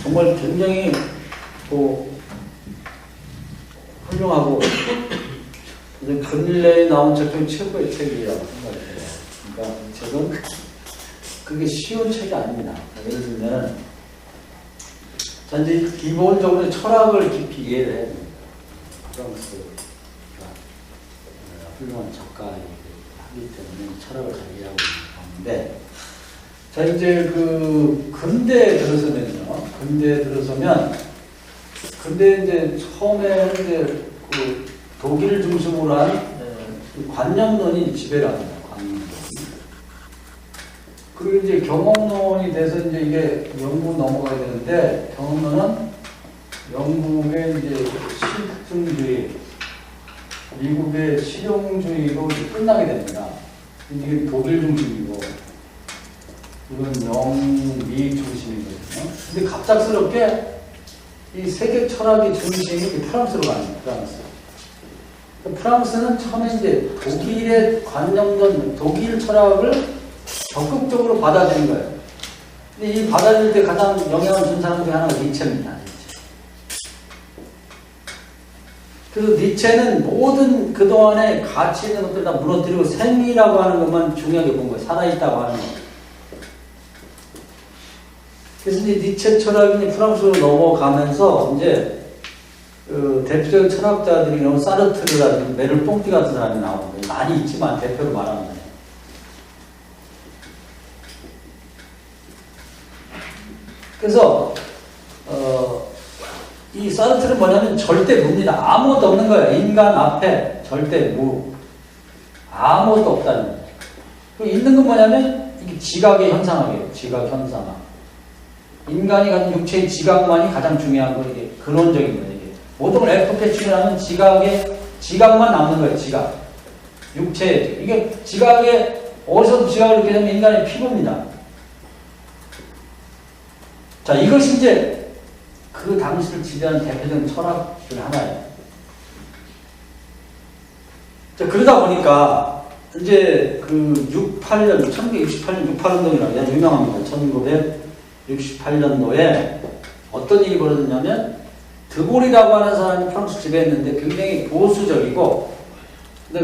정말 굉장히 훌륭하고 근래에 나온 책 중 최고의 책이라고 생각해요. 그러니까 이 책은 그게 쉬운 책이 아닙니다. 예를 들면 이제 기본적으로 철학을 깊이 이해를 해야 됩니다. 프랑스가 훌륭한 작가이기 때문에 철학을 잘 이해하고 있는데, 자 이제 그 근대에 들어서면 근대 이제 처음에 이제 그 독일 중심으로 한 관념론이 지배를 합니다. 관념론. 그리고 이제 경험론이 돼서 이제 이게 영국 넘어가야 되는데, 경험론은 영국의 이제 실증주의, 미국의 실용주의로 끝나게 됩니다. 이게 독일 중심이고, 이건 영미 중심이거든요. 근데 갑작스럽게 이 세계 철학의 중심이 프랑스로 갑니다. 프랑스는 처음에 이제 독일의 관념론, 독일 철학을 적극적으로 받아들인 거예요. 근데 이 받아들일 때 가장 영향을 준 사람 중에 하나가 니체입니다. 니체. 그래서 니체는 모든 그동안의 가치 있는 것들을 다 무너뜨리고 생이라고 하는 것만 중요하게 본 거예요. 살아있다고 하는 거. 그래서 이제 니체 철학이 프랑스로 넘어가면서 이제 그 대표적인 철학자들이 나오는 사르트르라든지 메를 뽕띠 같은 사람이 나오는 거예요. 많이 있지만 대표로 말하는 거예요. 그래서 이 사르트르는 뭐냐면 절대무입니다. 아무것도 없는 거예요. 인간 앞에 절대무. 아무것도 없다는 거예요. 그리고 있는 건 뭐냐면 이게 지각의 현상학이에요. 지각 현상학. 인간이 가진 육체의 지각만이 가장 중요한 거, 이게 근원적인 거예요. 이게 모든 걸 F패 치면 지각만 남는 거예요. 지각. 육체. 이게 지각에 어디서 지각을 느끼게 되면 인간의 피부입니다. 자, 이것이 이제 그 당시를 지배한 대표적인 철학 중 하나예요. 자, 그러다 보니까 이제 그 1968년 68운동이라고 아주 유명합니다. 1968년도에 어떤 일이 벌어졌냐면, 드골이라고 하는 사람이 프랑스 지배했는데 굉장히 보수적이고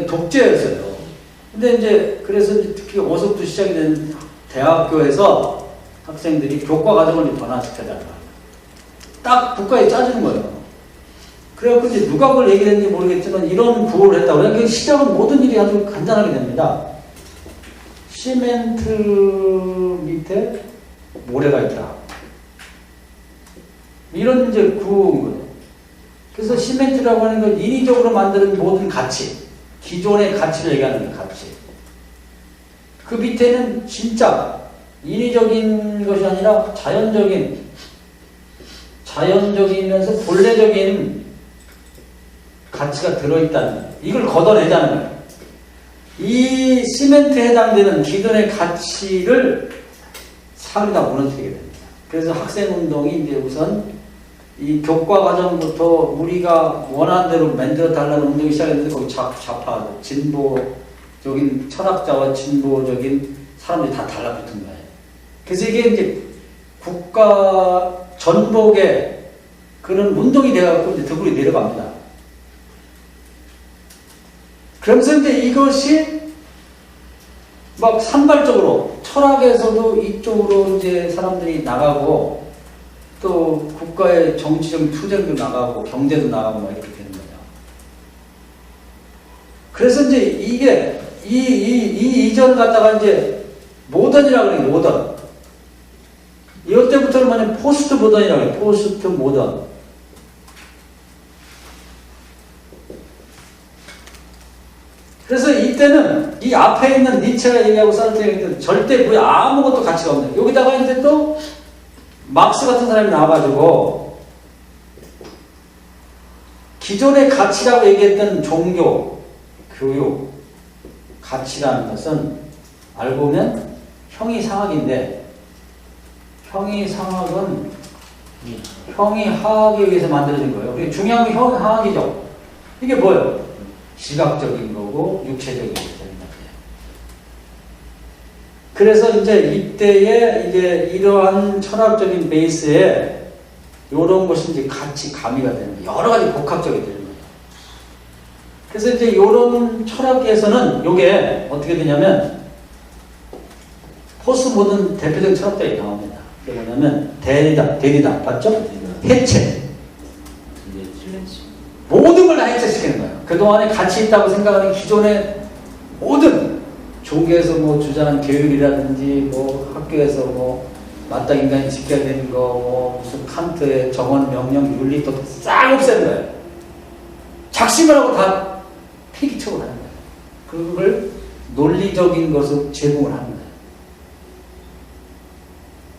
독재였어요. 근데 이제 그래서 특히 어서부터 시작이 된 대학교에서 학생들이 교과 과정을 변화시켜달라. 딱 국가에 짜주는 거예요. 그래갖고 이제 누가 그걸 얘기했는지 모르겠지만 이런 구호를 했다고. 그러니까 시작은 모든 일이 아주 간단하게 됩니다. 시멘트 밑에 모래가 있다. 이런 이제 구호인 거예요. 그래서 시멘트라고 하는 건 인위적으로 만드는 모든 가치, 기존의 가치를 얘기하는 거예요. 가치. 그 밑에는 진짜 인위적인 것이 아니라 자연적이면서 본래적인 가치가 들어있다는 거예요. 이걸 걷어내자는 거예요. 이 시멘트에 해당되는 기존의 가치를 사회가 무너뜨리게 됩니다. 그래서 학생운동이 이제 우선 이 교과 과정부터 우리가 원하는 대로 만들어 달라는 운동이 시작했는데, 거기 좌파, 진보적인 철학자와 진보적인 사람들이 다 달라붙은 거예요. 그래서 이게 이제 국가 전복의 그런 운동이 되어갖고 이제 드골이 내려갑니다. 그러면서 이제 이것이 막 산발적으로 철학에서도 이쪽으로 이제 사람들이 나가고, 또 국가의 정치적 투쟁도 나가고 경제도 나가고 막 이렇게 되는 거죠. 그래서 이제 이게 이 이전 갖다가 이제 모던이라고 그래요. 모던. 이때부터는 뭐냐면 포스트 모던이라고 해요. 포스트 모던. 그래서 이때는 이 앞에 있는 니체가 얘기하고 사르트르가 얘기하는 절대 무에 아무것도 가치가 없는, 여기다가 이제 또 막스 같은 사람이 나와가지고 기존의 가치라고 얘기했던 종교, 교육, 가치라는 것은 알고 보면 형이상학인데, 형이상학은 형이하학에 의해서 만들어진 거예요. 중요한 건 형이하학이죠. 이게 뭐예요? 시각적인 거고 육체적인 거죠. 그래서 이제 이때에 이제 이러한 철학적인 베이스에 이런 것이 이제 같이 가미가 되는 거예요. 여러 가지 복합적이 되는 거예요. 그래서 이제 이런 철학에서는 이게 어떻게 되냐면 포스트 모던 대표적인 철학들이 나옵니다. 그게 뭐냐면 데리다 맞죠? 해체. 모든 걸 다 해체시키는 거예요. 그동안에 가치 있다고 생각하는 기존의 모든 종교에서 뭐 주장한 교육이라든지 뭐 학교에서 뭐 마땅 인간이 지켜야 되는 거 뭐 무슨 칸트의 정원 명령 윤리도 싹 없애는 거예요. 작심을 하고 다 폐기처분 하는 거예요. 그걸 논리적인 것을 제공을 하는 거예요.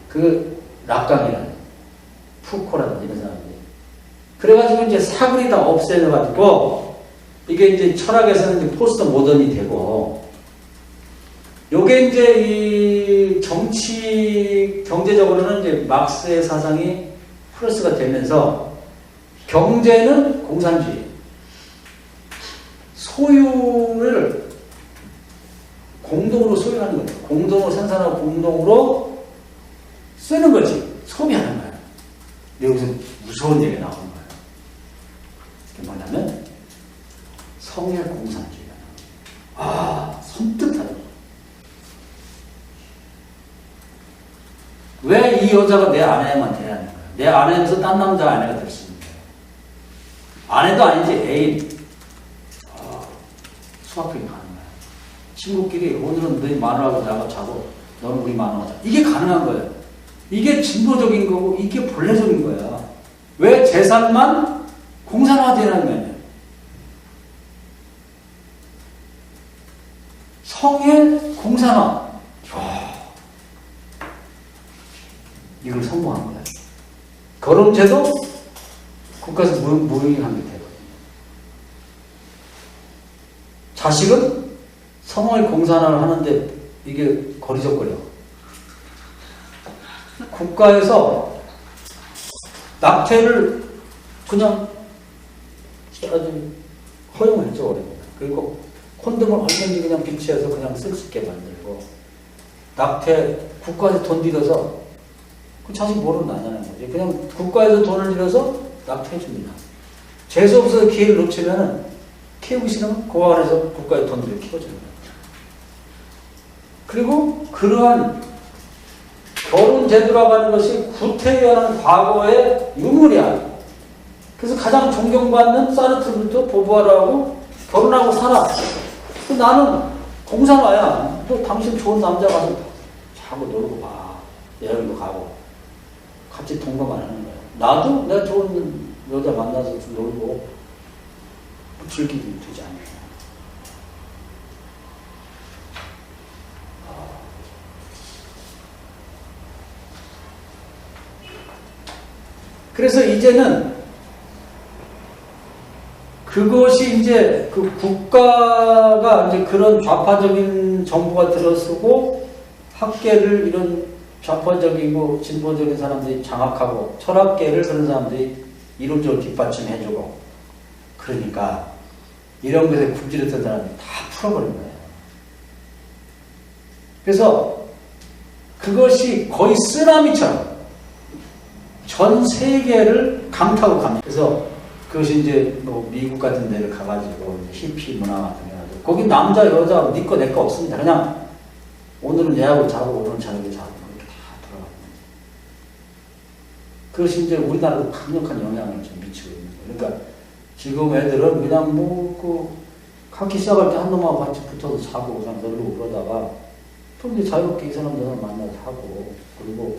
그 락강이라는 푸코라는 이런 사람들이 그래가지고 이제 사글이 다 없애가지고 이게 이제 철학에서는 이제 포스트 모던이 되고 요게 이제 이 정치 경제적으로는 이제 막스의 사상이 플러스가 되면서 경제는 공산주의 소유를 공동으로 소유하는 거예요. 공동으로 생산하고 공동으로 쓰는 거지 소비하는 거예요. 근데 여기서 무서운 얘기가 나오는 거예요. 그게 뭐냐면 성의 공산주의야. 아, 섬뜩하다. 왜 이 여자가 내 아내만 돼야 하는 거야? 내 아내에서 딴 남자 아내가 될 수 있는 거야. 아내도 아니지 애인. 수학적이 가는 거야. 친구끼리 오늘은 너희 마누라하고 나가 자고 너는 우리 마누라 자. 이게 가능한 거예요. 이게 진보적인 거고 이게 본래적인 거야. 왜 재산만 공산화되는 거예요? 성의 공산화. 이걸 성공한 거야. 결혼제도 국가에서 무효한 게 되거든요. 자식은 성의 공산화를 하는데 이게 거리적거려. 국가에서 낙태를 그냥 아주 허용했죠, 어렵니다. 그리고 콘돔을 얼마든지 그냥 비치해서 그냥 쓸 수 있게 만들고 낙태 국가에서 돈 들여서 그 자식 뭐로 나냐는 거지. 그냥 국가에서 돈을 들여서 낙태해줍니다. 재수없어서 기회를 놓치면은 키우기 싫으면 그 안에서 국가의 돈 들여 키워주는 거예요. 그리고 그러한 결혼제도라고 하는 것이 구태연한 과거의 유물이야. 그래서 가장 존경받는 사르트르부터 보부아르하고 결혼하고 살아. 나는 공산화야. 너 당신 좋은 남자 가서 자고 놀고 봐. 여행도 가고. 같이 동거 안 하는 거야. 나도 내가 좋은 여자 만나서 좀 놀고 즐기면 되지 않냐. 그래서 이제는 그것이 이제 그 국가가 이제 그런 좌파적인 정부가 들어서고 학계를 이런 좌파적이고 진보적인 사람들이 장악하고 철학계를 그런 사람들이 이론적으로 뒷받침해주고 그러니까 이런 것에 굶주렸던 사람들이 다 풀어버린 거예요. 그래서 그것이 거의 쓰나미처럼 전 세계를 강타하고 갑니다. 그래서 그것이 이제 뭐 미국 같은 데를 가가지고 히피 문화 같은 게 가지고 거기 남자 여자 네 거 내 거 없습니다. 그냥 오늘은 얘하고 자고 오늘은 자고 자고 이렇게 다 돌아갑니다. 그것이 이제 우리나라도 강력한 영향을 좀 미치고 있는 거예요. 그러니까 지금 애들은 그냥 뭐 그 학기 시작할 때 한 놈하고 같이 붙어서 자고 그냥 놀고 그러다가 또 이제 자유롭게 이 사람들 만나서 하고 그리고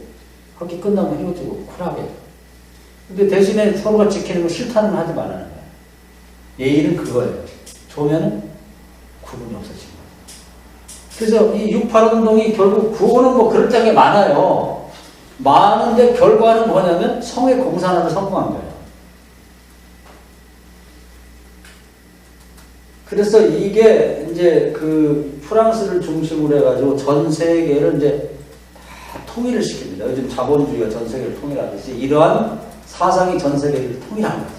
학기 끝나면 헤어지고 쿨하게. 근데 대신에 서로가 지키는 거 싫다는 건 하지 말라는 거예요. 예의는 그거예요. 좋으면은 구분이 없어지는 거예요. 그래서 이 6.8 운동이 결국 구호는 뭐 그럴 적이 많아요. 많은데 결과는 뭐냐면 성의 공산화를 성공한 거예요. 그래서 이게 이제 그 프랑스를 중심으로 해가지고 전 세계를 이제 다 통일을 시킵니다. 요즘 자본주의가 전 세계를 통일하듯이 이러한 사상이 전 세계를 통일하는 거예요.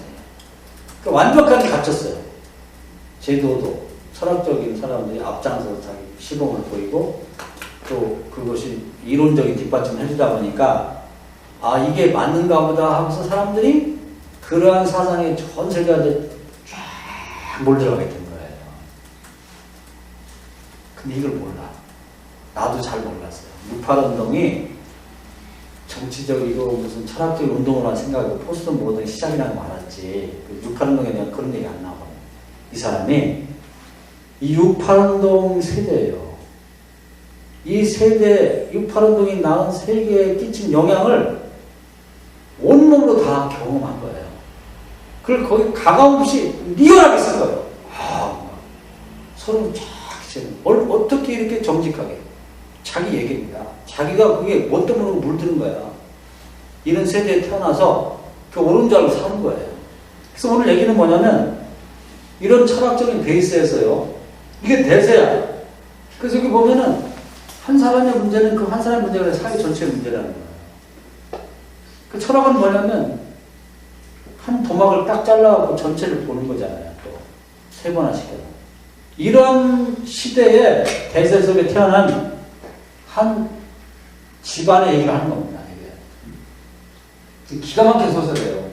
그러니까 완벽하게 갖췄어요. 제도도 철학적인 사람들이 앞장서서 자기 시범을 보이고 또 그것이 이론적인 뒷받침을 해주다 보니까 아, 이게 맞는가 보다 하면서 사람들이 그러한 사상에 전 세계에 쫙 몰려가게 된 거예요. 근데 이걸 몰라. 나도 잘 몰랐어요. 6.8운동이 정치적이고 무슨 철학적 운동으로만 생각하고 포스트 모던 시작이라는 거 알았지. 6.8운동에 대한 그런 얘기 안 나와요. 이 사람이 이 6.8운동 세대예요. 이 세대, 6.8운동이 낳은 세계에 끼친 영향을 온몸으로 다 경험한 거예요. 그걸 거의 가감없이 리얼하게 쓴 거예요. 아, 서로 쫙 어떻게 이렇게 정직하게. 자기 얘기입니다. 자기가 그게 뭐 때문에 물드는 거야. 이런 세대에 태어나서 그 옳은 줄 알고 사는 거예요. 그래서 오늘 얘기는 뭐냐면 이런 철학적인 베이스에서요. 이게 대세야. 그래서 여기 보면은 한 사람의 문제는 그 한 사람의 문제가 아니라 사회 전체의 문제라는 거예요. 그 철학은 뭐냐면 한 도막을 딱 잘라갖고 전체를 보는 거잖아요. 또 세 번나 시켜서. 이런 시대에 대세 속에 태어난 한 집안의 얘기를 하는 겁니다. 이게 기가 막힌 소설이에요.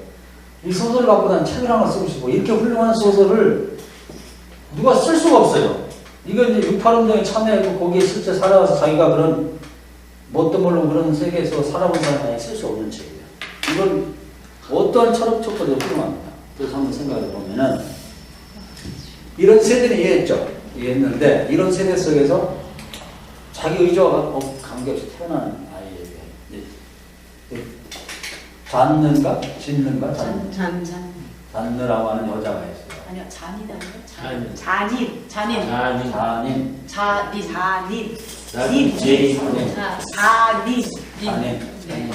이 소설을 갖고 난 책을 하나 쓰고 싶고 이렇게 훌륭한 소설을 누가 쓸 수가 없어요. 이건 이제 6.8운동에 참여하고 거기에 실제 살아와서 자기가 그런 뭣도 모르고 그런 세계에서 살아본 사람이 쓸 수 없는 책이에요. 이건 어떠한 철학적으로 훌륭합니다. 그래서 한번 생각해 보면은 이런 세대는 이해했는데 이런 세대 속에서 자기 의지와 관계없이 태어나는 아이에게 잔는가? 짓는가? 잔느라고 하는 여자가 있어요. 아니요, 잔이다. 잔인.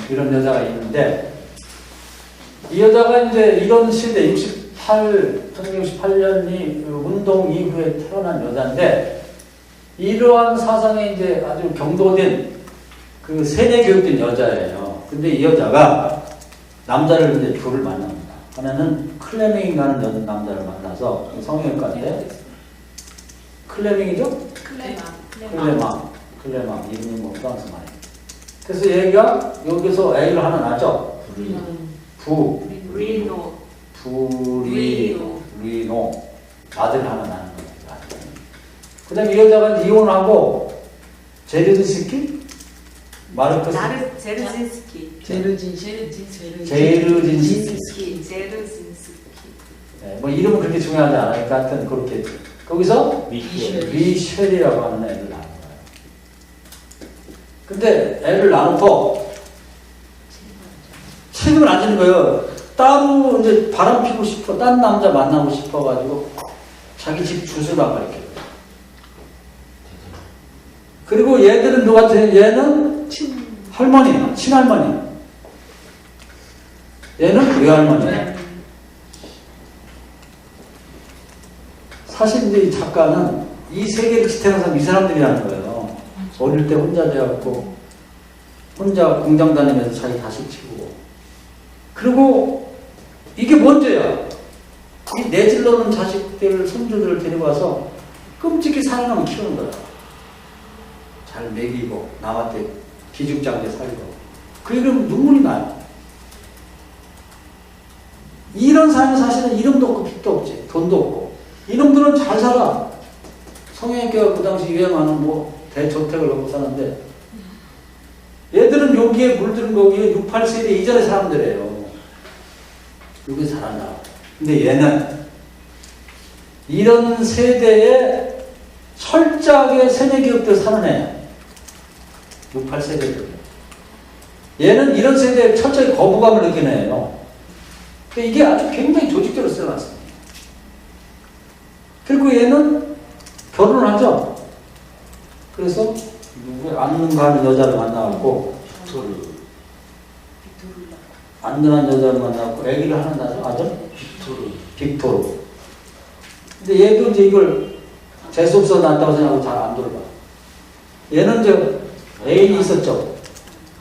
이런 여자가 있는데 이 여자가 이제 이런 시대 1968년이 운동 이후에 태어난 여자인데 이러한 사상에 이제 아주 경도된 그 세뇌 교육된 여자예요. 근데 이 여자가 남자를 이제 둘을 만납니다. 하나는 클레밍이라는 남자를 만나서 성형외과인데 클레밍이죠? 클레망 이름이 뭐 프랑스 말이에요. 그래서 얘가 여기서 애를 하나 낳죠. 루이노 아들 하나 낳는 겁니다. 그 다음에 이 여자가 이혼하고 제르진스키? 제르진스키. 네, 뭐 이름은 그렇게 중요하지 않으니까 하여튼 그렇게 거기서 미셸이라고 하는 애를 낳은 거예요. 근데 애를 낳고 책임을 안 지는 거예요. 따로 이제 바람 피고 싶어, 딴 남자 만나고 싶어가지고 자기 집 주소를 안 가르쳐요. 그리고 얘들은 누구한테? 얘는 할머니, 친할머니. 얘는 외할머니. 사실 이제 이 작가는 이 세계를 지탱한 사람 이 사람들이라는 거예요. 어릴 때 혼자 되었고, 혼자 공장 다니면서 자기 다시 키우고. 그리고 이게 먼저야. 이 내질러는 자식들, 손주들을 데리고 와서 끔찍히 사랑하면 키우는 거야. 잘 먹이고, 남한테 기죽장게 살고. 그 이러면 눈물이 나요. 이런 사람이 사실은 이름도 없고 빚도 없지. 돈도 없고. 이놈들은 잘 살아. 성형외과가 그 당시 유행하는 뭐 대저택을 갖고 사는데 얘들은 여기에 물드는 거기에 68세대 이전의 사람들이에요. 여기 살았나. 근데 얘는 이런 세대에 철저하게 세뇌교육들 사는 애야. 68세대들. 얘는 이런 세대에 철저히 거부감을 느끼는 애예요. 근데 이게 아주 굉장히 조직적으로 쓰여놨습니다. 그리고 얘는 결혼을 하죠. 그래서 안는가 하는 여자를 만나갖고 안는한 여자를 만나갖고 아기를 하나 낳죠. 아들? 빅토르. 근데 얘도 이제 이걸 재수없어 낳았다고 생각하고 잘 안 돌아봐. 얘는 이제 애인이 있었죠.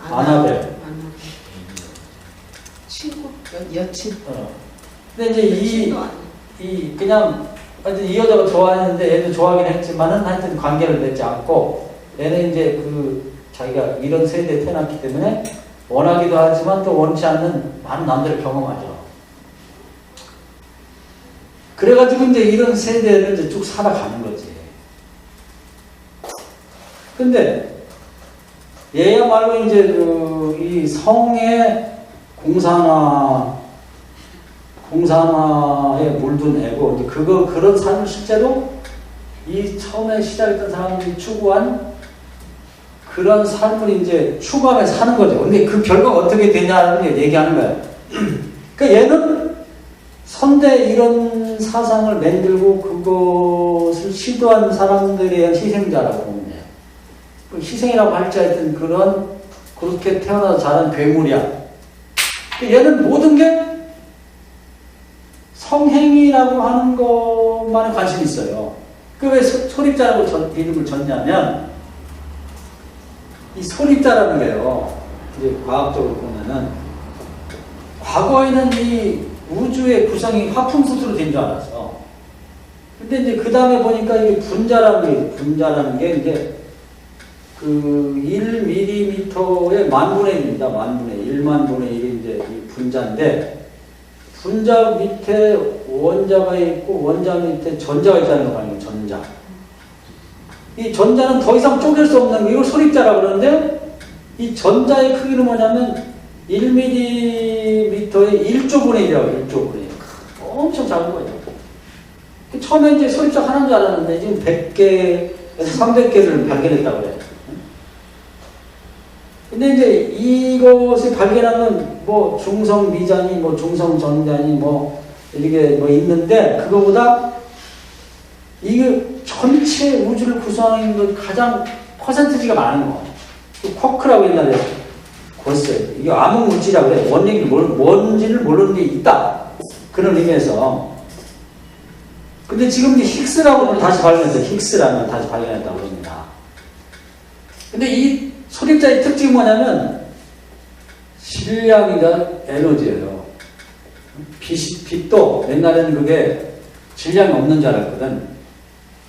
아나벨. 친구, 여친. 근데 이제 그냥 하여튼 이 여자가 좋아했는데 얘도 좋아하긴 했지만은 하여튼 관계를 맺지 않고 얘는 이제 그 자기가 이런 세대에 태어났기 때문에 원하기도 하지만 또 원치 않는 많은 남들을 경험하죠. 그래가지고 이제 이런 세대를 이제 쭉 살아가는 거지. 근데 얘야말로 이제 이 성의 공산화에 물든 애고, 그런 삶을 실제로 이 처음에 시작했던 사람들이 추구한 그런 삶을 이제 추구하면서 사는 거죠. 근데 그 결과가 어떻게 되냐는 얘기하는 거예요. 그러니까 얘는 선대 이런 사상을 만들고 그것을 시도한 사람들에 의한 희생자라고 보면 돼요. 희생이라고 할지 하여튼 그렇게 태어나서 자란 괴물이야. 얘는 모든 게 성행위라고 하는 것만에 관심이 있어요. 그 왜 소립자라고 이름을 졌냐면, 이 소립자라는 게요, 이제 과학적으로 보면은, 과거에는 이 우주의 구성이 화풍수소로 된 줄 알았어. 근데 이제 그 다음에 보니까 이게 분자라는 게 이제 그 1mm의 만분의 1입니다. 만분의 1만분의 1이 이제 이 분자인데, 분자 밑에 원자가 있고 원자 밑에 전자가 있다는 거 아니에요. 전자. 이 전자는 더 이상 쪼갤 수 없는 거, 이걸 소립자라고 그러는데, 이 전자의 크기는 뭐냐면 1mm의 1조분의 1이라고. 1조분의 1. 엄청 작은 거죠. 처음에 이제 소립자 하나인 줄 알았는데 지금 100개에서 300개를 발견했다고 그래요. 근데 이제 이것을 발견하면 뭐 중성 미자니 뭐 중성 전자니 뭐 이게 뭐 있는데, 그거보다 이게 전체 우주를 구성하는 것 가장 퍼센티지가 많은 거. 쿼크라고 옛날에 그랬어요. 이게 암흑 물질이라고 그래요. 뭔지를 모르는 게 있다. 그런 의미에서. 근데 지금 이제 힉스라고 다시 발견했어요. 힉스라는 다시 발견했다고 합니다. 근데 이 소립자의 특징이 뭐냐면 질량이다 에너지예요. 빛도 옛날에는 그게 질량이 없는 줄 알았거든.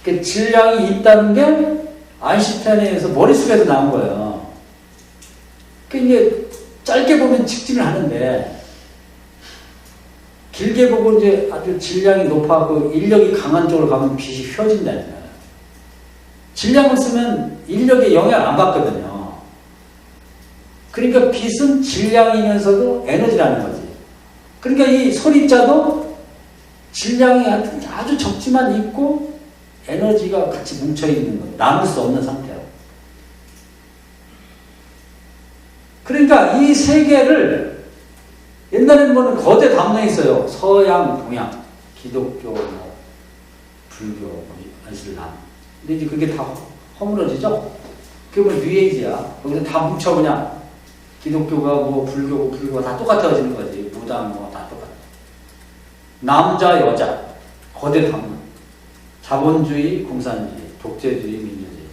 그 질량이 있다는 게 아인슈타인에 의해서 머릿속에서 나온 거예요. 그 이게 짧게 보면 직진을 하는데, 길게 보고 이제 아주 질량이 높아고 인력이 강한 쪽으로 가면 빛이 휘어진다는 거예요. 질량을 쓰면 인력에 영향을 안 받거든요. 그러니까 빛은 질량이면서도 에너지라는 거지. 그러니까 이 소립자도 질량이 아주 적지만 있고 에너지가 같이 뭉쳐있는 거예요. 나눌 수 없는 상태예요. 그러니까 이 세 개를 옛날에는 뭐는 거대 담론이 있어요. 서양, 동양, 기독교, 뭐, 불교, 뭐, 이슬람. 근데 이제 그게 다 허물어지죠? 그게 뭐 뉴에이지야. 거기서 다 뭉쳐 그냥. 기독교가 뭐 불교가 다 똑같아지는 거지. 무당 뭐 다 똑같아. 남자, 여자, 거대 담론. 자본주의, 공산주의, 독재주의, 민주주의.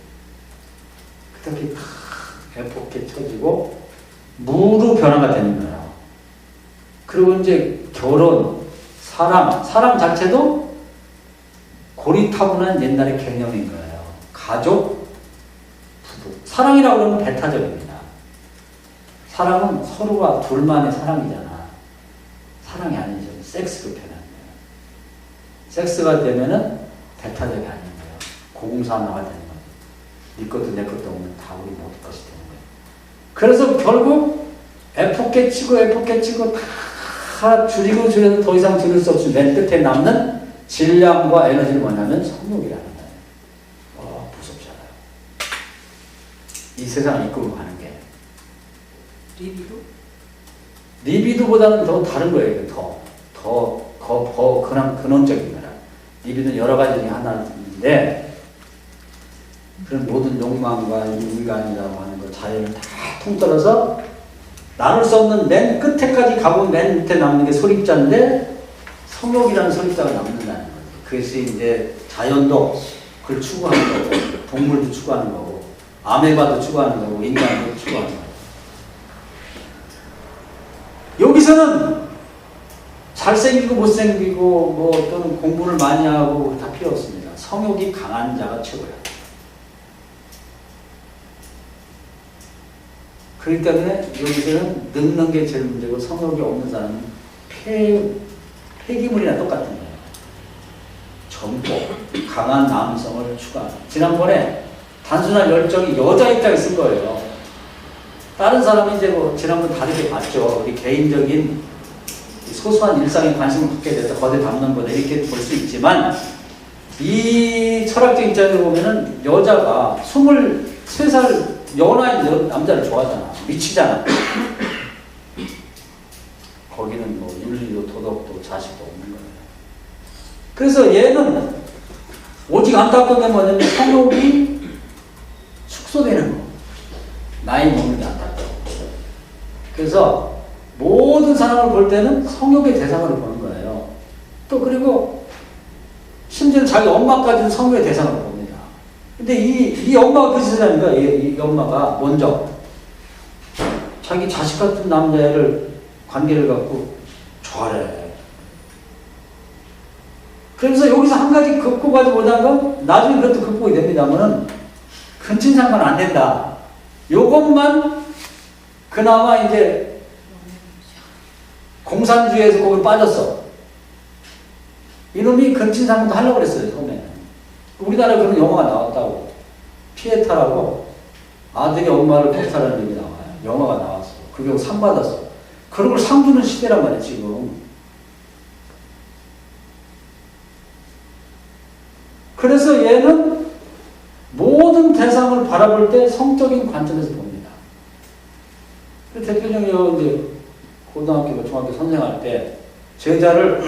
그렇게 다 배폭해 쳐지고 무로 변화가 되는 거예요. 그리고 이제 결혼, 사람 자체도 고리타분한 옛날의 개념인 거예요. 가족, 부부. 사랑이라고 그러면 배타적입니다. 사랑은 서로가 둘만의 사랑이잖아. 사랑이 아니죠. 섹스로 표현하는 거예요. 섹스가 되면은 배타적이 아닌 거예요. 공산화가 되는 거예요. 네 것도 내 것도 없는 다 우리 모두 것이 되는 거예요. 그래서 결국 에포케 치고 다 줄여서 더 이상 줄일 수 없이 맨 끝에 남는 질량과 에너지는 뭐냐면 성욕이라는 거예요. 무섭잖아요. 이 세상을 이끌고 가는 게. 리비도보다는 더 다른 거예요. 더 근원적인 거라. 리비도는 여러 가지 중에 하나인데, 그런 모든 욕망과 인간이라고 하는 거, 자연을 다 통틀어서 나눌 수 없는 맨 끝에까지 가보면 맨 밑에 남는 게 소립자인데, 성욕이라는 소립자가 남는다는 거예요. 그래서 이제 자연도 그걸 추구하는 거고, 동물도 추구하는 거고, 아메바도 추구하는 거고, 인간도 추구하는 거고. 여기서는 잘생기고 못생기고 뭐 또는 공부를 많이 하고 다 필요 없습니다. 성욕이 강한 자가 최고야. 그렇기 때문에 여기서는 늙는 게 제일 문제고 성욕이 없는 사람은 폐기물이나 똑같은 거예요. 젊고 강한 남성을 추구하는. 지난번에 단순한 열정이 여자 입장에 쓴 거예요. 다른 사람이 이제 뭐 지난번 다르게 봤죠. 우리 개인적인 소소한 일상에 관심을 갖게 돼서 거기에 담는 거다 이렇게 볼 수 있지만 이 철학적 입장에서 보면은 여자가 23살 연하인 남자를 좋아하잖아. 미치잖아. 거기는 뭐 윤리도 도덕도 자식도 없는 거예요. 그래서 얘는 오직 안타까운 게 뭐냐면 성욕이 축소되는 거. 나이 먹는 게 안타까워. 그래서 모든 사람을 볼 때는 성욕의 대상으로 보는 거예요. 또 그리고 심지어 자기 엄마까지는 성욕의 대상으로 봅니다. 근데 이 엄마가 그 짓을 하니까 이 엄마가 먼저 자기 자식 같은 남자애를 관계를 갖고 좋아해. 그래서 여기서 한 가지 극복하지 못한 건 나중에 그것도 극복이 됩니다만은 근친상관 안 된다. 요것만 그나마 이제 공산주의에서 거기 빠졌어. 이놈이 근친상간도 하려고 그랬어요, 처음에. 우리나라에 그런 영화가 나왔다고. 피에타라고 아들이 엄마를 폭살하는 얘기 나와요. 영화가 나왔어. 그게 상 받았어. 그런 걸 상 주는 시대란 말이야, 지금. 그래서 얘는 모든 대상을 바라볼 때 성적인 관점에서 봅니다. 대표적으로 이제 고등학교, 중학교 선생할 때 제자를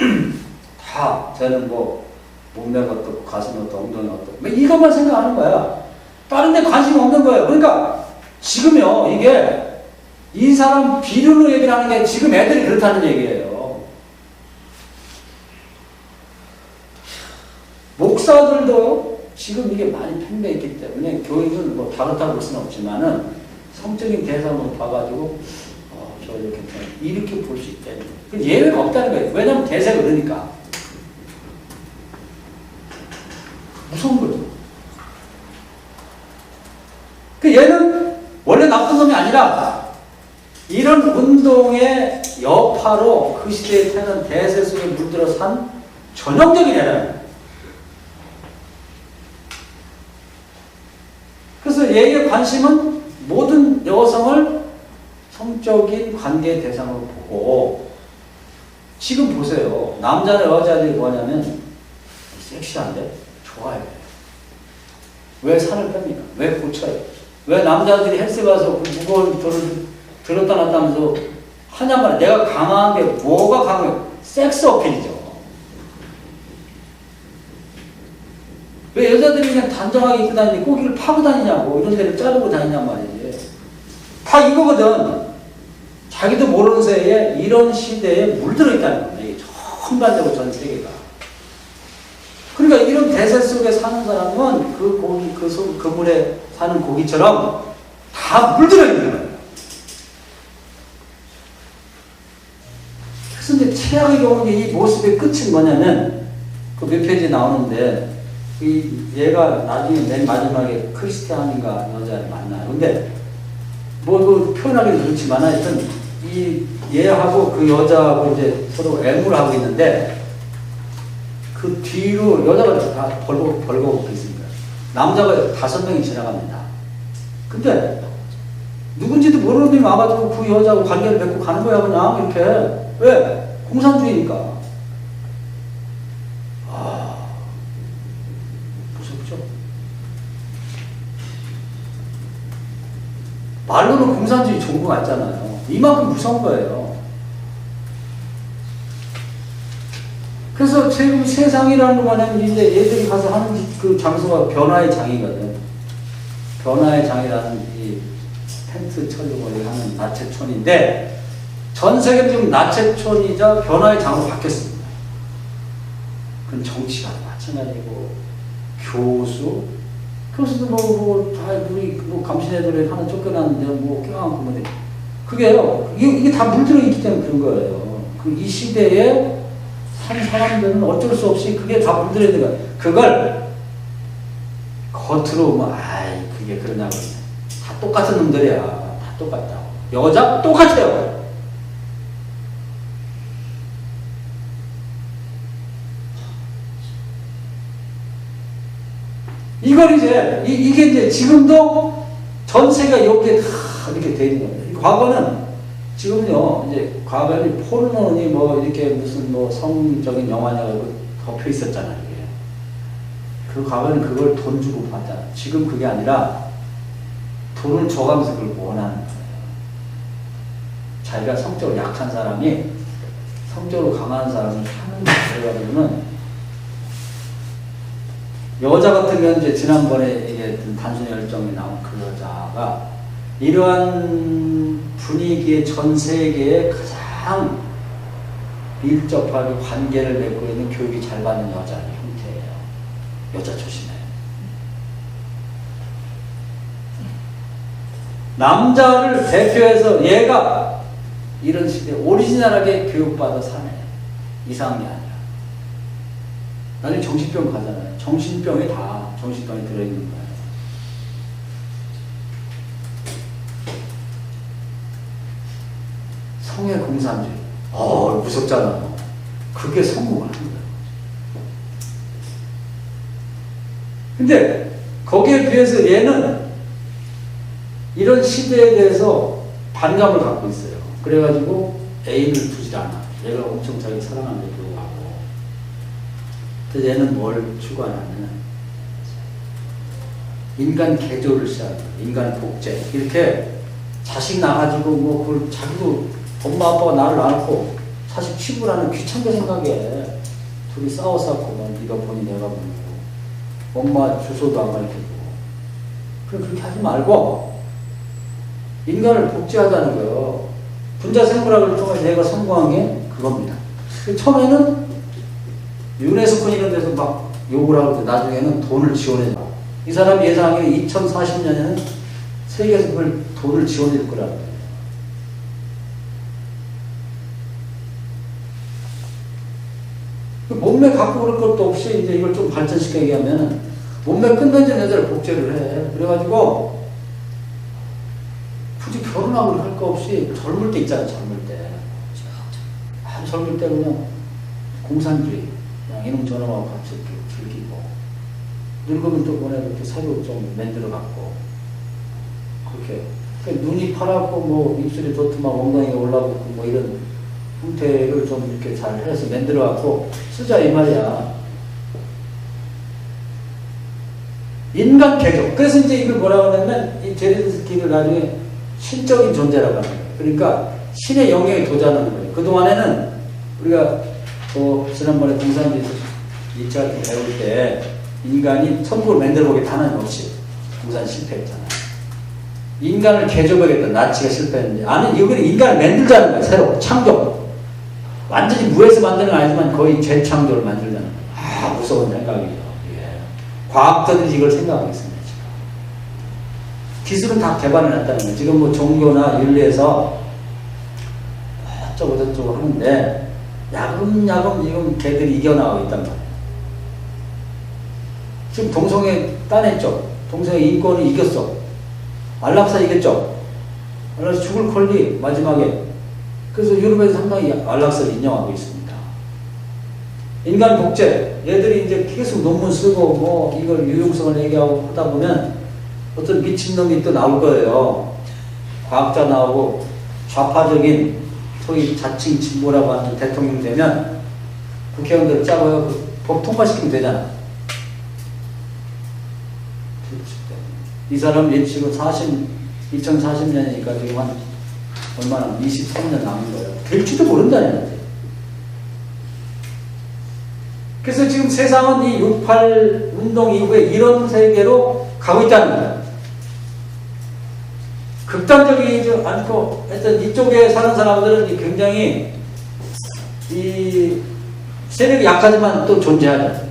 다 쟤는 뭐 몸매가 어떻고 가슴이 어떻고 엉덩이가 어떻고 뭐 이것만 생각하는 거야. 다른 데 관심이 없는 거예요. 그러니까 지금요 이게 이 사람 비류로 얘기를 하는 게 지금 애들이 그렇다는 얘기예요. 목사들도 지금 이게 많이 팽배했기 때문에 교육은 뭐 다르다고 볼 수는 없지만은 성적인 대상으로 봐가지고 저 이렇게 볼 수 있다는 거예요. 예외가 없다는 거예요. 왜냐면 대세가 그러니까. 무서운 거죠. 얘는 원래 나쁜 놈이 아니라 이런 운동의 여파로 그 시대에 태어난 대세 속에 물들어 산 전형적인 애라는 거예요. 그래서 얘의 관심은 모든 여성을 성적인 관계 대상으로 보고 지금 보세요. 남자나 여자들이 뭐냐면 섹시한데 좋아해요. 왜 살을 뺍니까? 왜 고쳐요? 왜 남자들이 헬스 가서 그 무거운 돌을 들었다 놨다 하면서 하냐 말이야. 내가 강한 게 뭐가 강해요? 섹스 어필이죠. 왜 여자들이 그냥 단정하게 입고 다니는데 꼬기를 파고 다니냐고 이런 데를 자르고 다니냔 말이지. 다 이거거든. 자기도 모르는 새에 이런 시대에 물들어 있다는 겁니다. 이게 전반적으로 전 세계가. 그러니까 이런 대세 속에 사는 사람은 그 고기, 그 물에 사는 고기처럼 다 물들어 있는 거예요. 그래서 이제 최악의 경우는 이 모습의 끝은 뭐냐면 그 몇 페이지에 나오는데 얘가 나중에 맨 마지막에 크리스티안인가 여자를 만나요. 근데 뭐 표현하기는 그렇지만 하여튼 이 얘하고 그 여자하고 이제 서로 애무를 하고 있는데 그 뒤로 여자가 다 벌거벗고 있습니다. 남자가 5명이 지나갑니다. 근데 누군지도 모르는 놈이 와가지고 그 여자하고 관계를 맺고 가는 거야 그냥 이렇게. 왜? 공산주의니까. 무섭죠? 말로는 공산주의 좋은 거 같잖아요. 이만큼 무서운 거예요. 그래서 지금 세상이라는 거는 이제 얘들이 가서 하는 그 장소가 변화의 장이거든. 변화의 장이라는 이 텐트 철거리 하는 나체촌인데 전 세계는 지금 나체촌이자 변화의 장으로 바뀌었습니다. 그건 정치가 마찬가지고 교수도 다 우리 감시애들이 하나 쫓겨났는데 껴안고 그게요. 이게 다 물들어 있기 때문에 그런 거예요. 이 시대에 산 사람들은 어쩔 수 없이 그게 다 물들어 있는 거예요. 그걸 겉으로 그게 그러냐고. 다 똑같은 놈들이야. 다 똑같다고. 여자 똑같아요. 이걸 이제 이게 이제 지금도 전세가 여기에 다 이렇게 돼 있는 겁니다. 과거는 지금요 이제 과거에 포르노니 뭐 이렇게 무슨 뭐 성적인 영화냐고 덮여 있었잖아요. 이게. 그 과거는 그걸 돈 주고 봤잖아. 지금 그게 아니라 돈을 줘가면서 그걸 원하는 거예요. 자기가 성적으로 약한 사람이 성적으로 강한 사람을 하는 거예요. 여자 같은 경우는 이제 지난번에 얘기했던 단순 열정이 나온 그 여자가 이러한 분위기의 전 세계에 가장 밀접하게 관계를 맺고 있는 교육이 잘 받는 여자의 형태예요. 여자 조심해요. 남자를 대표해서 얘가 이런 식의 오리지널하게 교육받아 사네. 이상한 게 아니라. 나중에 정신병 가잖아요. 정신병이 다 정신병이 들어있는 거예요. 성의 공산주의. 무섭잖아. 그게 성공을 합니다. 근데 거기에 비해서 얘는 이런 시대에 대해서 반감을 갖고 있어요. 그래가지고 애인을 두질 않아. 얘가 엄청 자기 사랑하는데 불구하고. 그래서 얘는 뭘 추구하냐면 인간 개조를 시작해요. 인간 복제. 이렇게 자식 낳아가지고 뭐 그걸 자기도 엄마 아빠가 나를 낳고 자식 취급하는 귀찮게 생각해. 둘이 싸워싸고 뭐 네가 보니 내가 보니 엄마 주소도 안 가르쳐주고. 그렇게 하지 말고 인간을 복제하자는 거예요. 분자생물학을 통해 내가 성공한 게 그겁니다. 처음에는 유네스코 이런 데서 막 욕을 하고 나중에는 돈을 지원해줘. 이 사람이 예상하기에 2040년에는 세계에서 그걸 돈을 지원해줄 거라고. 몸매 갖고 그럴 것도 없이 이제 이걸 좀 발전시켜 얘기하면 몸매 끝내준 여자를 복제를 해. 그래가지고 굳이 결혼하고 할 거 없이 젊을 때 있잖아. 젊을 때. 아주 젊을 때 그냥 공산주의. 그냥 이놈 저놈하고 같이 이렇게 즐기고 늙으면 또 보내고 이렇게 새로 좀 만들어 갖고 그렇게 눈이 파랗고 뭐 입술이 좋더만 엉덩이가 올라붙고 뭐 이런 형태를 좀 이렇게 잘 해서 만들어 갖고 쓰자 이 말이야. 인간 개조. 그래서 이제 이걸 뭐라고 하냐면 이 제레드스키를 나중에 신적인 존재라고 하는 거예요. 그러니까 신의 영역에 도전하는 거예요. 그동안에는 우리가 지난번에 공산주의 2차 때 배울 때 인간이 천국을 만들어 보겠다 하나님 없이 공산 실패했잖아요. 인간을 개조하겠다. 나치가 실패했는데 아니 이거는 인간을 만들자는 거예요. 새로 창조. 완전히 무에서 만드는 건 아니지만 거의 재창조를 만들자는 거예요. 무서운 생각이죠. 예. 과학자들이 이걸 생각하겠습니다. 기술은 다 개발해놨다는 거예요. 지금 뭐 종교나 윤리에서 어쩌고저쩌고 하는데 야금야금 지금 걔들이 이겨나가고 있단 말이에요. 지금 동성애 따냈죠. 동성애 인권이 이겼어. 안락사 이겼죠. 안락사 죽을 권리 마지막에. 그래서 유럽에서 상당히 안락사를 인정하고 있습니다. 인간 복제. 얘들이 이제 계속 논문 쓰고 뭐 이걸 유용성을 얘기하고 하다 보면 어떤 미친놈이 또 나올 거예요. 과학자 나오고 좌파적인 소위 자칭 진보라고 하는 대통령 되면 국회의원들 짜고요. 그 법 통과시키면 되잖아. 이 사람 지금 2040년이니까 지금 한 얼마나 23년 남은 거예요. 될지도 모른다는 거지. 그래서 지금 세상은 이 6.8 운동 이후에 이런 세계로 가고 있다는 거예요. 극단적이지 않고 하여튼 이쪽에 사는 사람들은 굉장히 이 세력이 약하지만 또 존재하죠.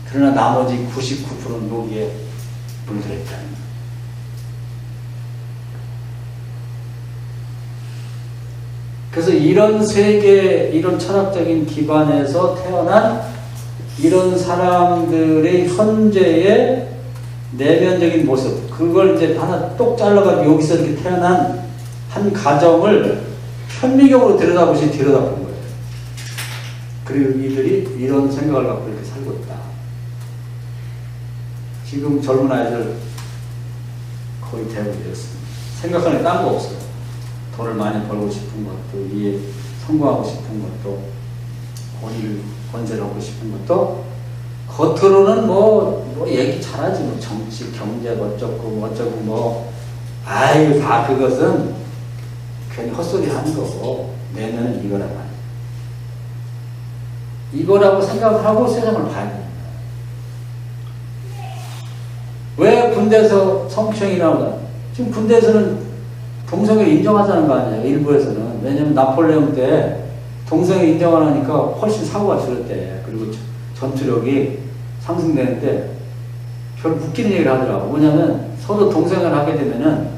그러나 나머지 99%는 여기에 물들어 있다는 거예요. 그래서 이런 세계, 이런 철학적인 기반에서 태어난 이런 사람들의 현재의 내면적인 모습, 그 그걸 이제 하나 똑 잘라가지고 여기서 이렇게 태어난 한 가정을 현미경으로 들여다보시 들여다본 거예요. 그리고 이들이 이런 생각을 갖고 이렇게 살고 있다. 지금 젊은 아이들 거의 대부분이었습니다. 생각하는 게 딴 거 없어요. 돈을 많이 벌고 싶은 것도, 위에 성공하고 싶은 것도, 권세를 하고 싶은 것도, 겉으로는 뭐 얘기 잘하지. 뭐 정치, 경제, 아이고, 다 그것은 괜히 헛소리 하는 거고, 내면은 이거라고 하는 이거라고 생각을 하고 세상을 봐야 됩니다. 왜 군대에서 성추행이 나오나? 지금 군대에서는 동성애 인정하자는 거 아니에요, 일부에서는. 왜냐면 나폴레옹 때 동성애 인정 안 하니까 훨씬 사고가 줄었대. 그리고 전투력이 상승되는데 별 웃기는 얘기를 하더라고. 뭐냐면 서로 동성애를 하게 되면은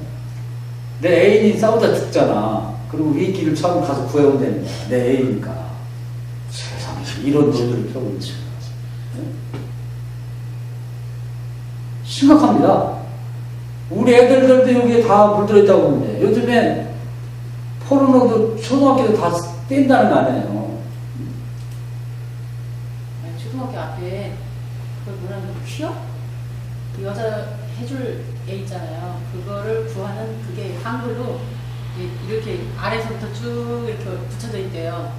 내 애인이 싸우다 죽잖아. 그리고 위기를 처음 가서 구해온다는 거야. 내 애인이니까. 세상에 이런 놈들을 펴고 있지. 심각합니다. 우리 애들도 여기에 다 물들어있다고 보는데 요즘에 포르노도 초등학교도 다 뗀다는 거 아니에요. 초등학교 앞에 그걸 뭐라는 거 퀴어? 여자 해줄 애 있잖아요. 그거를 구하는 그게 한글로 이렇게 아래서부터 쭉 이렇게 붙여져 있대요.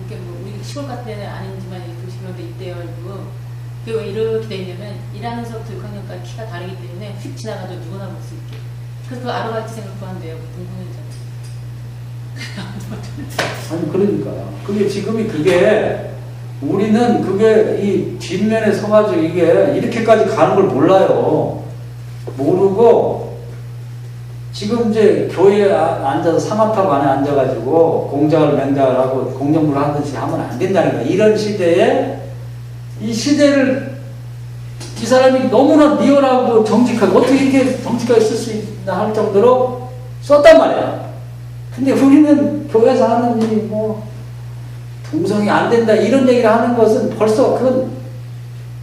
이게 뭐 우리 시골 같은 데는 아닌지만 그런 데 있대요. 그리고 그게 왜 이렇게 돼 있냐면 1학년서부터 6학년까지 키가 다르기 때문에 휙 지나가도 누구나 볼 수 있게. 그래서 그 아로가치 생각 구한대요. 궁금해져. 아니 그러니까요. 그게 지금이 그게 우리는 그게 이 뒷면에 서가지고 이게 이렇게까지 가는 걸 몰라요. 모르고 지금 이제 교회에 앉아서 상아탑 안에 앉아가지고 공작을 맹작을 하고 공정부를 하듯이 하면 안 된다는 거야. 이런 시대에 이 시대를 이 사람이 너무나 리얼하고 정직하게 어떻게 이렇게 정직하게 쓸 수 있나 할 정도로 썼단 말이야. 근데 우리는 교회에서 하는 일이 뭐 동성이 안 된다 이런 얘기를 하는 것은 벌써 그건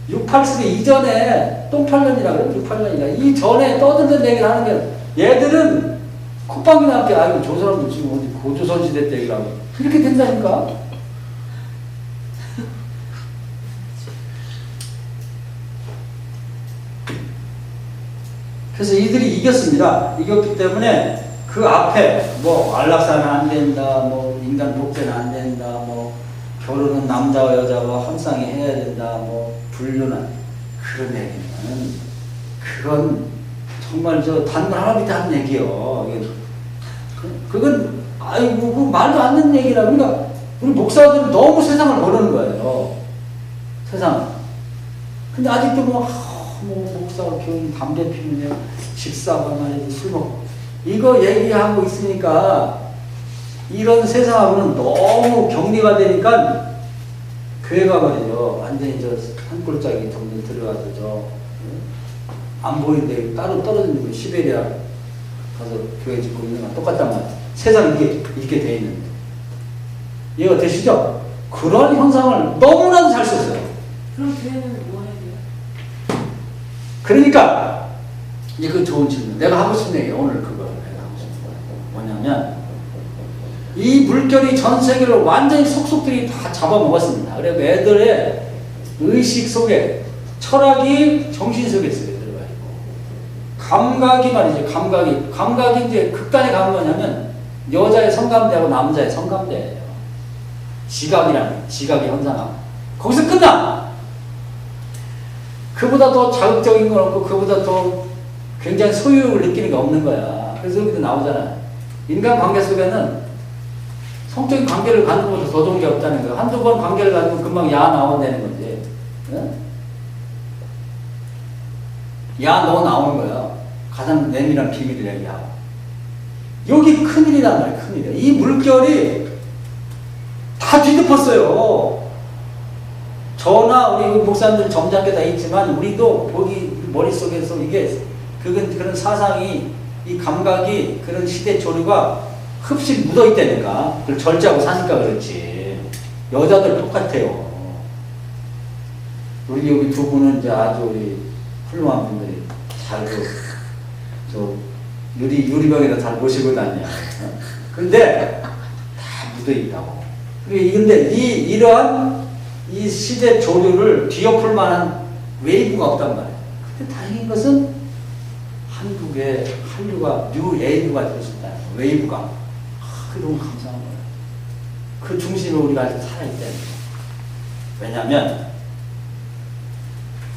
687 이전에 똥8년이라 그래요. 6,8년이라 이전에 떠드는 얘기를 하는 게 얘들은 콧방귀 나게 아이고 저 사람도 지금 어디 고조선시대 때 얘기를 하고 그렇게 된다니까. 그래서 이들이 이겼습니다. 이겼기 때문에 그 앞에 뭐 안락사는 안 된다, 뭐 인간 복제는 안 된다, 뭐 결혼은 남자와 여자와 한 쌍이 해야 된다, 뭐 불륜한 그런 얘기는 그건 정말 저 단물 하나 밑에 하는 얘기요. 그건 아이고 그 말도 안 되는 얘기라. 그러니까 우리 목사들은 너무 세상을 모르는 거예요. 세상. 근데 아직도 뭐 목사가 교인 담배 피우냐, 집사가 말이지 술 먹고 이거 얘기하고 있으니까 이런 세상하고는 너무 격리가 되니까 교회가 말이죠. 완전히 저 한 골짜기 정도 들어가서 안 보이는데 따로 떨어지는 거 시베리아 가서 교회 짓고 있는 거랑 똑같단 말이야. 세상이 이렇게 돼 있는데. 이해가 되시죠? 그런 형상을 너무나도 잘 썼어요. 그럼 교회는 뭐 해야 돼요? 그러니까 이제 그 좋은 질문. 내가 하고 싶은 얘기 오늘 그거 내가 하고 싶은 거예요. 뭐냐면 이 물결이 전 세계를 완전히 속속들이 다 잡아먹었습니다. 그래서 애들의 의식 속에 철학이 정신 속에 들어가 있고 감각이 말이죠. 감각이 이제 극단에 가는 거냐면 여자의 성감대하고 남자의 성감대예요. 지각의 현상아. 거기서 끝나. 그보다 더 자극적인 건 없고 그보다 더 굉장히 소유욕을 느끼는 게 없는 거야. 그래서 여기도 나오잖아. 인간관계 속에는 성적인 관계를 갖는 것보다 더 좋은 게 없다는 거야. 한두 번 관계를 가지고 금방 야 나온다는 거지. 응? 야 너 나오는 거야. 가장 내밀한 비밀을 얘기하고. 여기 큰일이란 말이야. 큰일이야. 이 물결이 다 뒤덮었어요. 저나 우리 목사님들 점잖게 다 있지만 우리도 거기 머릿속에서 이게 그런 사상이 이 감각이 그런 시대 조류가 흡식 묻어있다니까. 그걸 절제하고 사니까 그렇지. 여자들 똑같아요. 우리 여기 두 분은 이제 아주 우리 훌륭한 분들이 잘 저 유리병에다 잘 모시고 다녀. 근데 다 묻어 있다고. 근데 이러한 이 시대 조류를 뒤엎을 만한 웨이브가 없단 말이에요. 근데 다행인 것은 한국의 한류가 뉴 웨이브가 될 수 있다. 웨이브가. 그게 너무 감사한 거예요. 그 중심에 우리가 아직 살아있다는 거예요. 왜냐하면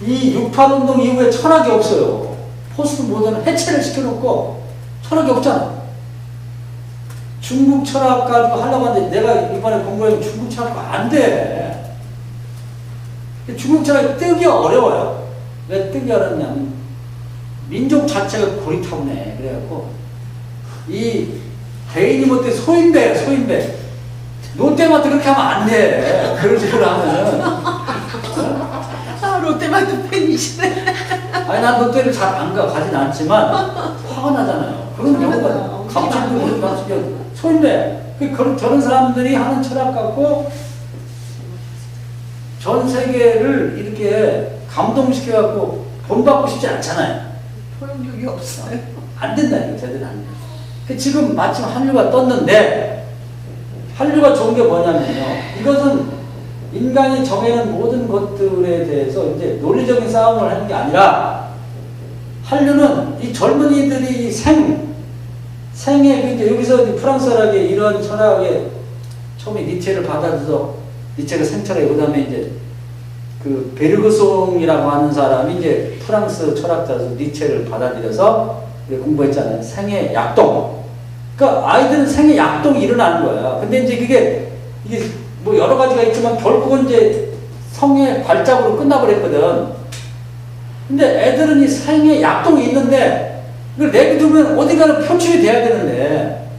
이 68운동 이후에 철학이 없어요. 포스트 모던은 해체를 시켜놓고 철학이 없잖아. 중국 철학 가지고 하려고 하는데 내가 이번에 공부해본 중국 철학가 안 돼. 중국 철학이 뜨기 어려워요. 왜 뜨기 어렵냐면 민족 자체가 고리타분해. 그래갖고 이 대인이 못해 소인배야, 소인배. 롯데마트 그렇게 하면 안 돼. 그런 식으로 하면은. 아, 롯데마트 팬이시네. 아니, 난 롯데를 잘 안 가진 않지만 화가 나잖아요. 그런 경우가 갑자기 소인배. 저런 사람들이 하는 철학 갖고 전 세계를 이렇게 감동시켜갖고 본받고 싶지 않잖아요. 포용력이 없어요. 안 된다니까, 제대로 안 돼. 지금 마침 한류가 떴는데, 한류가 좋은 게 뭐냐면요. 이것은 인간이 정해놓은 모든 것들에 대해서 이제 논리적인 싸움을 하는 게 아니라, 한류는 이 젊은이들이 생에, 이제 여기서 프랑스어라게 이런 철학에 처음에 니체를 받아들여서, 니체가 생철학이 그 다음에 이제 그 베르그송이라고 하는 사람이 이제 프랑스 철학자로서 니체를 받아들여서 공부했잖아요. 생의 약동. 그러니까 아이들은 생의 약동이 일어나는 거야. 근데 이제 이게 뭐 여러 가지가 있지만 결국은 이제 성의 발작으로 끝나버렸거든. 근데 애들은 이 생의 약동이 있는데 이걸 내비두면 어디가는 표출이 돼야 되는데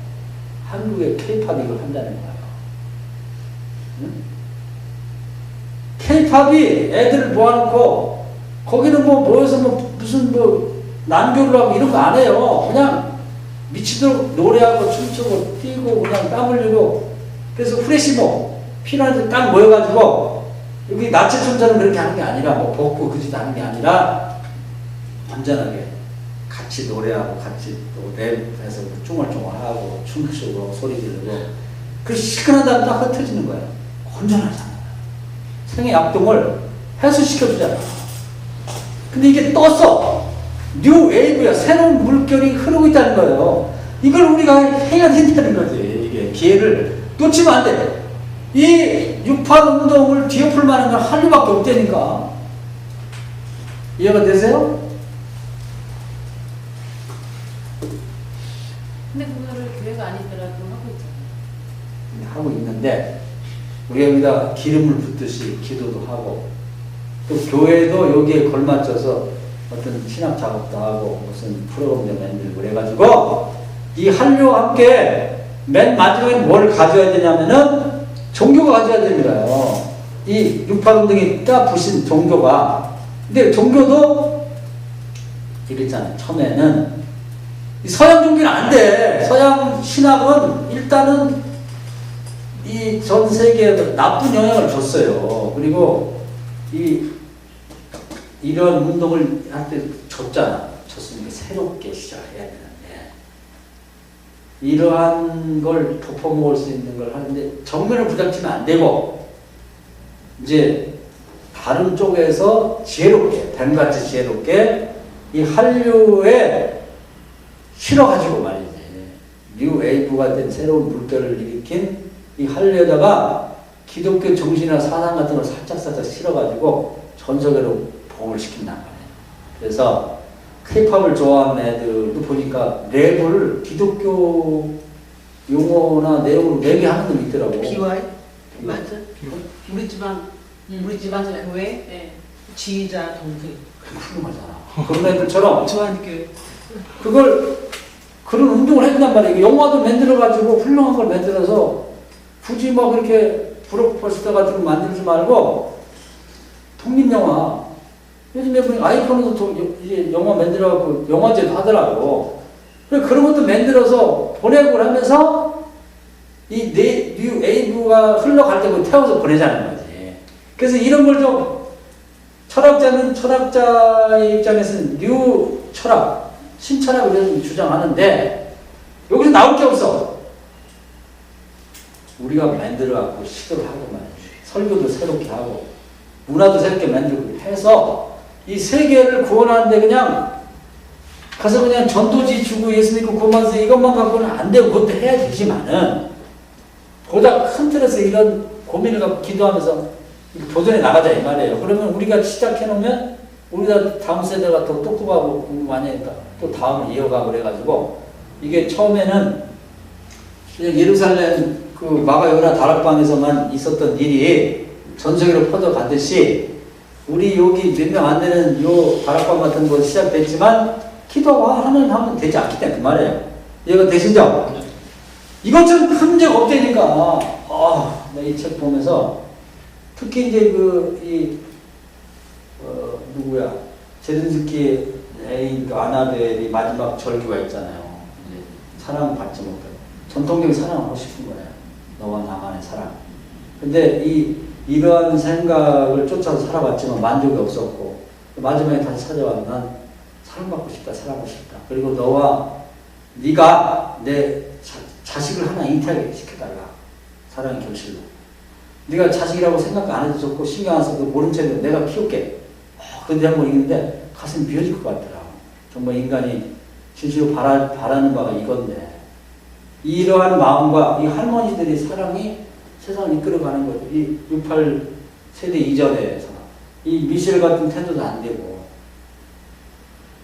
한국의 K-팝이 이걸 한다는 거야. 응? K-팝이 애들을 모아놓고 거기는 뭐 모여서 뭐 무슨 뭐 난교를 하고 이런 거 안 해요. 그냥 미치도록 노래하고 춤추고 뛰고 그냥 땀 흘리고 그래서 후레시모 피나는 딱 모여가지고 여기 나체촌처럼 그렇게 하는 게 아니라 뭐 벗고 그짓 하는 게 아니라 완전하게 같이 노래하고 같이 또 랩해서 쫑얼쫑얼하고 춤추고 소리 지르고 그 시큰한 다음에 딱 흩어지는 거예요. 건전하잖아. 생의 약동을 해소시켜주잖아. 근데 이게 떴어. 뉴 웨이브야. 새로운 물결이 흐르고 있다는 거예요. 이걸 우리가 해야 된다는 거지. 이게 기회를 놓치면 안 돼. 이 68 운동을 뒤엎을 만한 건 한류밖에 없다니까. 이해가 되세요? 근데 그거를 교회가 아니더라도 하고 있잖아요. 하고 있는데 우리 여기다 기름을 붓듯이 기도도 하고 또 교회도 여기에 걸맞춰서 어떤 신학 작업도 하고 무슨 프로그램도 만들고 그래가지고 이 한류와 함께 맨 마지막에 뭘 가져야 되냐면은 종교가 가져야 됩니다. 이 68운동이 따부신 종교가. 근데 종교도 이랬잖아요. 처음에는 이 서양 종교는 안 돼. 서양 신학은 일단은 이 전 세계에 나쁜 영향을 줬어요. 그리고 이런 운동을 할 때 줬잖아. 줬으니까 새롭게 시작해야 되는데 이러한 걸 덮어먹을 수 있는 걸 하는데 정면을 부닥치면 안 되고 이제 다른 쪽에서 지혜롭게 뱀같이 지혜롭게 이 한류에 실어가지고 말이지 뉴 웨이브가 된 새로운 물결을 일으킨 이 한류에다가 기독교 정신이나 사상 같은 걸 살짝살짝 실어가지고 전 세계로 보호를 시킨단 말이에요. 그래서 K-팝을 좋아하는 애들도 보니까 랩을 기독교 용어나 내용으로 랩이 하는 놈 있더라고. BY? 맞아. 우리 집안 맞아요. 교회 네. 지휘자 동생. 훌륭하잖아. 그런 애들처럼 좋아하는 교회. 그런 운동을 해준단 말이에요. 영화도 만들어가지고 훌륭한 걸 만들어서 굳이 뭐 그렇게 브록버스터 같은 거 만들지 말고 독립영화. 요즘에 보니 아이폰으로 이제 영화 만들어갖고 영화제도 하더라고. 그런 것도 만들어서 보내고 하면서 이 뉴 웨이브가 흘러갈 때 태워서 보내자는 거지. 그래서 이런 걸 좀 철학자의 입장에서는 뉴 철학, 신천하고 이런 주장하는데 여기서 나올 게 없어. 우리가 만들어갖고 시도를 하고만 설교도 새롭게 하고 문화도 새롭게 만들고 해서 이 세계를 구원하는데 그냥 가서 그냥 전도지 주고 예수 믿고 구원받아서 이것만 갖고는 안 되고 그것도 해야 되지만은 보다 큰 틀에서 이런 고민을 갖고 기도하면서 도전해 나가자 이 말이에요. 그러면 우리가 시작해 놓으면 우리가 다음 세대가 더 똑똑하고 공부 많이 하니까 또 다음을 이어가고 그래가지고 이게 처음에는 그냥 예루살렘 그 마가 요나 다락방에서만 있었던 일이 전 세계로 퍼져가듯이 우리 여기 몇 명 안 되는 요 다락방 같은 거 시작됐지만 기도하고 하면 되지 않기 때문에 그 말이에요. 이해가 되시죠? 이것처럼 큰 문제가 없다니까. 내가 이 책 보면서 특히 이제 누구야 제렌스키 애인 그 아나벨이 마지막 절규가 있잖아요. 이제 사랑받지 못해 전통적인 사랑하고 싶은 거예요. 너와 나만의 사랑. 근데 이러한 생각을 쫓아서 살아봤지만 만족이 없었고 마지막에 다시 찾아와 난 사랑받고 싶다, 사랑하고 싶다. 그리고 네가 내 자식을 하나 잉태하게 시켜달라. 사랑의 결실로. 네가 자식이라고 생각 안 해도 좋고 신경 안 써도 모른 채로 내가 키울게. 근데 한번 있는데 가슴이 비어질 것 같더라. 정말 인간이 진실로 바라는 바가 이건데 이러한 마음과 이 할머니들의 사랑이 세상을 이끌어가는 거죠. 이 68 세대 이전에서 이 미셸 같은 태도도 안 되고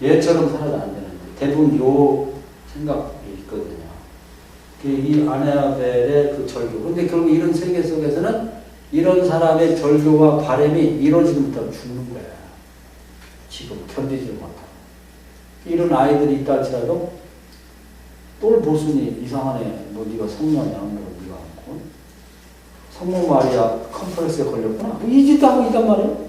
얘처럼 살아도 안 되는데 대부분 요 생각이 있거든요. 이 아나벨의 그 절교. 근데 결국 이런 세계 속에서는 이런 사람의 절교와 바람이 이루어지지 못하고 죽는 거야. 지금 견디지 못하고. 이런 아이들이 있다 할지라도 똘 보순이 이상하네. 뭐 네가 성녀냐? 뭐 네가 성모 마리아 컴플렉스에 걸렸구나. 뭐 이 짓도 하고 있단 말이에요.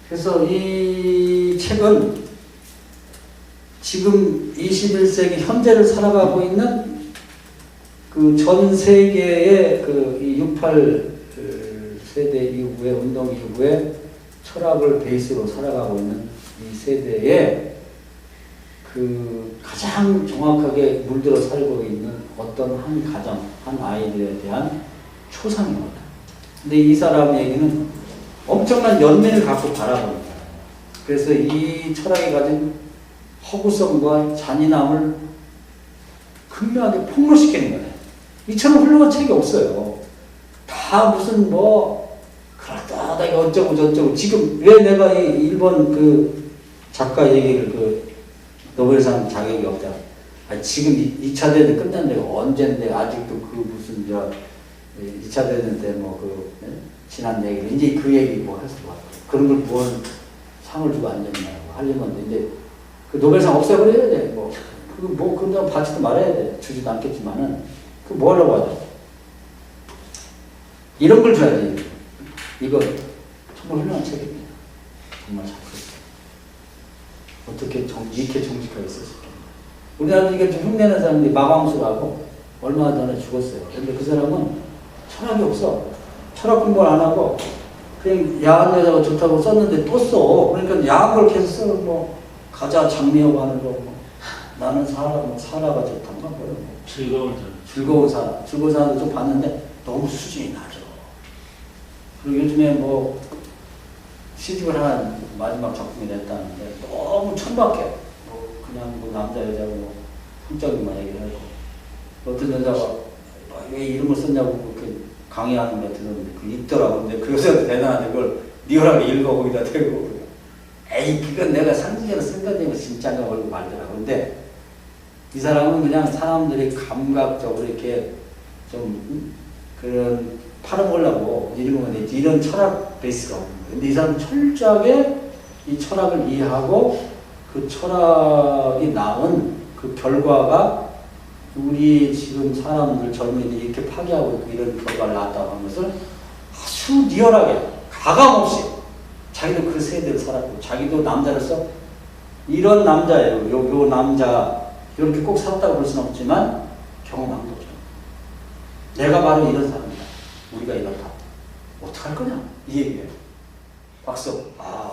그래서 이 책은 지금 21세기 현재를 살아가고 있는 그 전 세계의 그 68 세대 이후에 운동 이후에 철학을 베이스로 살아가고 있는 이 세대에 그 가장 정확하게 물들어 살고 있는 어떤 한 가정, 한 아이들에 대한 초상입니다. 근데 이 사람 얘기는 엄청난 연민을 갖고 바라보는 거예요. 그래서 이 철학이 가진 허구성과 잔인함을 극명하게 폭로시키는 거예요. 이처럼 훌륭한 책이 없어요. 다 무슨 그렇다하게 어쩌고 저쩌고. 지금 왜 내가 이 일본 그 작가 얘기를 그 노벨상 자격이 없다. 지금 2차 대전 끝난 데가 언젠데 아직도 그 무슨 2차 대전 때 지난 얘기를 이제 그 얘기 해서 그런 걸 무언 상을 주고 앉았냐고 하려면 이제 그 노벨상 없애버려야 돼. 그건 받지도 말아야 돼. 주지도 않겠지만은 뭐 하려고 하죠? 이런 걸 줘야지. 이거 정말 훌륭한 책입니다. 정말 잘 썼어요. 어떻게 이렇게 정직하게 썼을까? 우리나라도 이게 좀 흉내내는 사람들이 마광수라고 얼마 전에 죽었어요. 근데 그 사람은 철학이 없어. 철학 공부를 안 하고 그냥 야한 여자가 좋다고 썼는데 또 써. 그러니까 야한 걸 계속 써. 가자 장미하고 하는 거. 나는 사라가 좋단가 즐거운 사람. 즐거운 사람도 좀 봤는데 너무 수준이 낮아. 그리고 요즘에 시집을 한 마지막 작품이 냈다는데 너무 천박해. 그냥 남자 여자고 성적인만 얘기를 하고 어떤 여자가 왜 이런 걸 썼냐고 그렇게 강의하는 거 들었는데 그 있더라고. 근데 그 여자도 대단한데 그걸 리얼하게 읽어 거기다 대고 에이 그건 내가 상징적으로 쓴다는 거 진짜인가 모르고 말더라고. 근데 이 사람은 그냥 사람들이 감각적으로 이렇게 좀 그런 팔아보려고 읽으면 이런 철학 베이스가 없는 거예요. 근데 이 사람은 철저하게 이 철학을 이해하고 그 철학이 낳은 그 결과가 우리 지금 사람들 젊은이들이 이렇게 파괴하고 있고 이런 결과를 낳았다고 하는 것을 아주 리얼하게 가감없이 자기도 그 세대를 살았고 자기도 남자로서 이런 남자예요. 요 남자 이렇게 꼭 살았다고 볼 수는 없지만 경험한 거죠. 내가 바로 이런 사람이다. 우리가 이렇다. 어떡할 거냐? 이 얘기예요. 박수. 아.